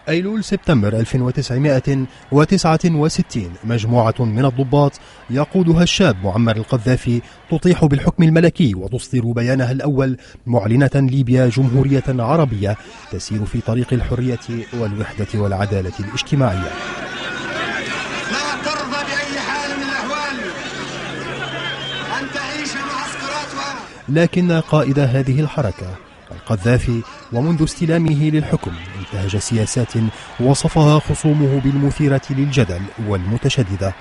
أيلول سبتمبر 1969 مجموعة من الضباط يقودها الشاب معمر القذافي تطيح بالحكم الملكي وتصدر بيانها الأول معلنة ليبيا جمهورية عربية تسير في طريق الحرية والوحدة والعدالة الاجتماعية. لا ترضى بأي حال من الأحوال أن تعيش معسكراتها. لكن قائد هذه الحركة القذافي ومنذ استلامه للحكم انتهج سياسات وصفها خصومه بالمثيرة للجدل والمتشددة.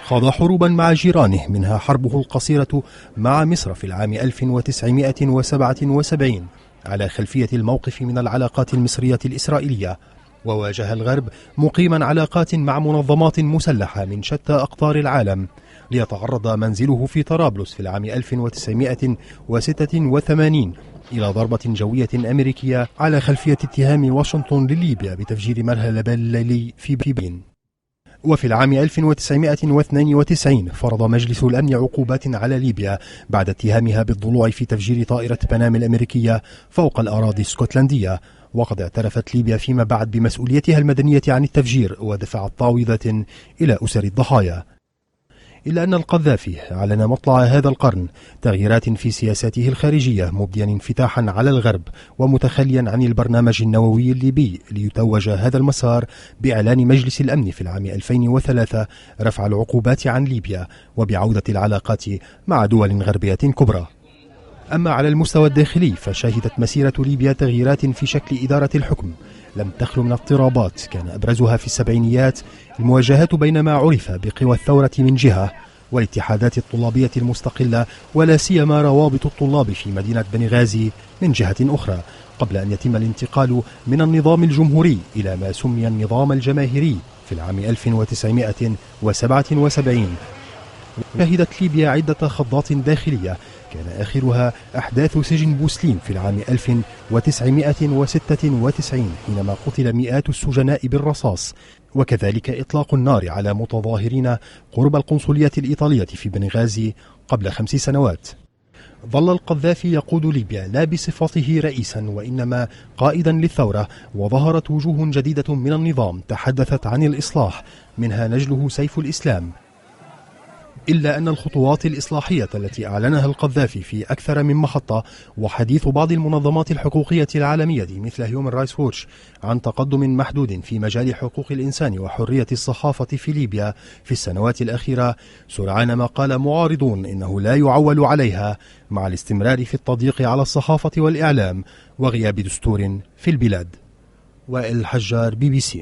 خاض حروبا مع جيرانه منها حربه القصيرة مع مصر في العام 1977 على خلفية الموقف من العلاقات المصرية الإسرائيلية، وواجه الغرب مقيما علاقات مع منظمات مسلحة من شتى أقطار العالم، ليتعرض منزله في طرابلس في العام 1986 إلى ضربة جوية أمريكية على خلفية اتهام واشنطن لليبيا بتفجير مرهى لبال الليلي في بيبين. وفي العام 1992 فرض مجلس الأمن عقوبات على ليبيا بعد اتهامها بالضلوع في تفجير طائرة بنام الأمريكية فوق الأراضي الاسكتلندية، وقد اعترفت ليبيا فيما بعد بمسؤوليتها المدنية عن التفجير ودفعت تعويضات إلى أسر الضحايا. إلا أن القذافي أعلن مطلع هذا القرن تغييرات في سياساته الخارجية، مبديا انفتاحا على الغرب ومتخليا عن البرنامج النووي الليبي، ليتوج هذا المسار بإعلان مجلس الأمن في العام 2003 رفع العقوبات عن ليبيا وبعودة العلاقات مع دول غربية كبرى. أما على المستوى الداخلي فشهدت مسيرة ليبيا تغييرات في شكل إدارة الحكم لم تخلو من اضطرابات، كان أبرزها في السبعينيات المواجهات بين ما عرف بقوى الثورة من جهة والاتحادات الطلابية المستقلة، ولا سيما روابط الطلاب في مدينة بنغازي من جهة أخرى، قبل أن يتم الانتقال من النظام الجمهوري إلى ما سمي النظام الجماهيري في العام 1977. شهدت ليبيا عدة خضات داخلية، كان آخرها أحداث سجن بوسليم في العام 1996 حينما قتل مئات السجناء بالرصاص، وكذلك إطلاق النار على متظاهرين قرب القنصلية الإيطالية في بنغازي قبل 5 سنوات. ظل القذافي يقود ليبيا لا بصفته رئيسا وإنما قائدا للثورة، وظهرت وجوه جديدة من النظام تحدثت عن الإصلاح، منها نجله سيف الإسلام. إلا أن الخطوات الإصلاحية التي أعلنها القذافي في أكثر من محطة، وحديث بعض المنظمات الحقوقية العالمية مثل هيومن رايتس ووتش عن تقدم محدود في مجال حقوق الإنسان وحرية الصحافة في ليبيا في السنوات الأخيرة، سرعان ما قال معارضون إنه لا يعول عليها، مع الاستمرار في التضييق على الصحافة والإعلام وغياب دستور في البلاد. وائل الحجار، BBC.